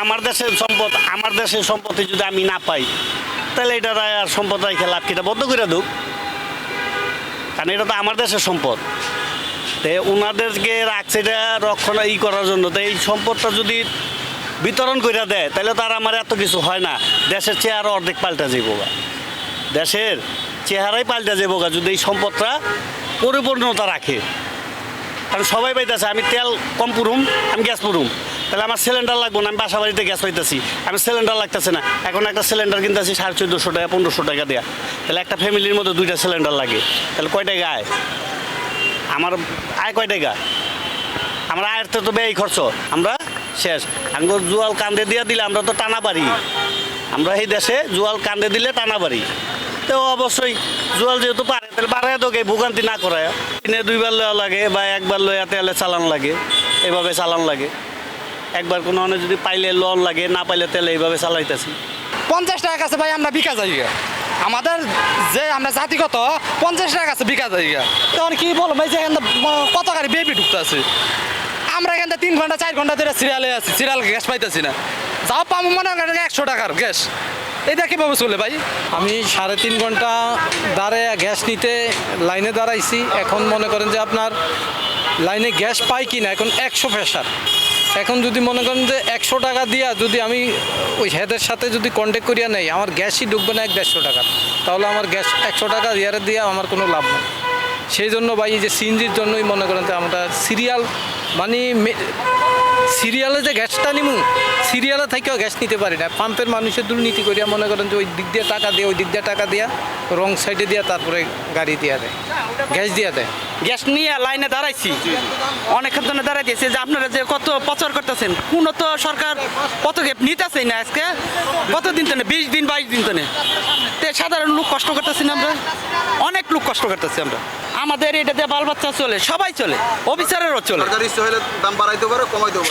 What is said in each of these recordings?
আমার দেশের সম্পত্তি যদি আমি না পাই, তাহলে এটা আর সম্পদ রাখে লাভ কি? এটা বন্ধ করে দুক, কারণ এটা তো আমার দেশের সম্পদ। তো ওনাদেরকে রাখছে এটা করার জন্য। তো এই সম্পদটা যদি বিতরণ করে দেয়, তাহলে তো আর আমার এত কিছু হয় না। দেশের চেহারা অর্ধেক পাল্টা যাবো গা, দেশের চেহারাই পাল্টা যাবো গা যদি এই সম্পদটা পরিপূর্ণতা রাখে। কারণ সবাই পাইতেছে আমি তেল কম পুরুম, আমি গ্যাস পুরুম, তাহলে আমার সিলিন্ডার লাগবো না। আমি বাসা বাড়িতে গ্যাস পাইতেছি, আমি সিলিন্ডার লাগতেছে না। এখন একটা সিলিন্ডার কিনতেছি 1450 টাকা 1500 টাকা দেওয়া, তাহলে একটা ফ্যামিলির মধ্যে 2টা সিলিন্ডার লাগে। তাহলে কয় টাকা আয়? আমার আয় কয় টাকা? আমরা আয়ের তো ব্যয় খরচ আমরা শেষ। আঙ্গুর জুয়াল কান্দে দিয়ে দিলে আমরা তো টানা পারি। আমরা এই দেশে জুয়াল কান্দে দিলে টানা পারি। তো অবশ্যই জুয়াল যেহেতু পারে, তাহলে বাড়ায় তোকে ভোগান্তি না করায়। দিনে 2বার লওয়া লাগে বা 1বার লইয়া তেলে চালান লাগে, এভাবে চালান লাগে। একবার কোনো অনেক যদি পাইলে লোন লাগে, না পাইলে তেলে এইভাবে চালাইতেছি। 50 টাকা কাছে ভাই আমরা বিকা যাই গা। আমাদের যে আমরা জাতিগত 50 টাকা কাছে বিকা যাই গা। তখন কি বলবো ভাই, যে এখান কত গাড়ি বেবি ঢুকতে আছে, আমরা এখান 3 ঘন্টা 4 ঘন্টা ধরে সিরিয়ালে আছি, সিরিয়াল গ্যাস পাইতেছি না। যাও পাবো মনে করেন 100 টাকার গ্যাস, এটা কীভাবে চলে ভাই? আমি 3.5 ঘন্টা দাঁড়ায় গ্যাস নিতে লাইনে দাঁড়াইছি। এখন মনে করেন যে আপনার লাইনে গ্যাস পাই কি না, এখন 100 প্রেশার। এখন যদি মনে করেন যে 100 টাকা দিয়া যদি আমি ওই হেদের সাথে যদি কন্ট্যাক্ট করিয়া নেই, আমার গ্যাসই ঢুকবে না 150 টাকার, তাহলে আমার গ্যাস 100 টাকা ইয়ারে দিয়ে আমার কোনো লাভ নেই। সেই জন্য ভাই এই যে সিএনজির জন্যই মনে করেন যে আমরা সিরিয়াল মানে সিরিয়ালে যে গ্যাসটা নিমু, সিরিয়ালে থেকেও গ্যাস নিতে পারি না। পাম্পের মানুষের দুর্নীতি করিয়া মনে করেন যে ওই দিক দিয়ে টাকা দিয়ে ওই দিক দিয়ে টাকা দিয়া রং সাইডে দিয়া তারপরে গাড়ি দিয়া দেয়, গ্যাস দিয়া দেয়। গ্যাস নিয়ে লাইনে দাঁড়াইছি, অনেকক্ষণ ধরে দাঁড়াই দিয়েছে যে আপনারা যে কত প্রচার করতেছেন, কোনো তো সরকার পদক্ষেপ নিতেছেই না। আজকে কতদিন তো 20 দিন 22 দিন তো সাধারণ লোক কষ্ট করতেছি না, আমরা অনেক লোক কষ্ট করতেছি। আমরা আমাদের এটা দিয়ে বাল বাচ্চা চলে, সবাই চলে, অফিসারেরও চলে।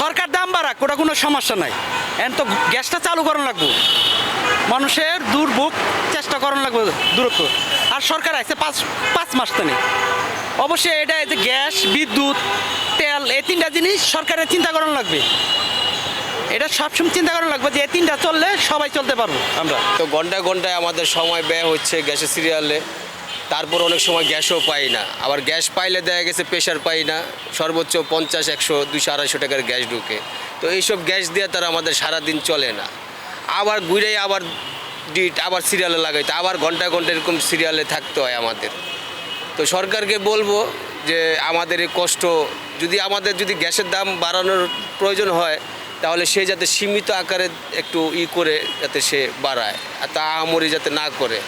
সরকার দাম বাড়াক, ওটা কোনো সমস্যা নাই। এখন তো গ্যাসটা চালু করানো লাগবো, মানুষের দুর্ভোগ চেষ্টা করানো লাগবে দূরত্ব। আর সরকার আছে 5 মাস তো নেই। অবশ্যই এটা যে গ্যাস, বিদ্যুৎ, তেল, এই 3টা জিনিস সরকারের চিন্তা করানো লাগবে। এটা সবসময় চিন্তা করানো লাগবে যে এই 3টা চললে সবাই চলতে পারবো। আমরা তো ঘন্টায় ঘন্টায় আমাদের সময় ব্যয় হচ্ছে গ্যাসের সিরিয়ালে, তারপর অনেক সময় গ্যাসও পাই না। আবার গ্যাস পাইলে দেখা গেছে প্রেশার পাই না, সর্বোচ্চ 50, 100, 200, 250 টাকার গ্যাস ঢুকে। তো এইসব গ্যাস দিয়ে তারা আমাদের সারাদিন চলে না। আবার ঘুরে আবার আবার সিরিয়ালে লাগাইতে, আবার ঘন্টায় ঘন্টা এরকম সিরিয়ালে থাকতে হয় আমাদের। তো সরকারকে বলবো যে আমাদের এই কষ্ট যদি গ্যাসের দাম বাড়ানোর প্রয়োজন হয়, তাহলে সে যাতে সীমিত আকারে একটু করে যাতে সে বাড়ায়, আর তা আহামরি যাতে না করে।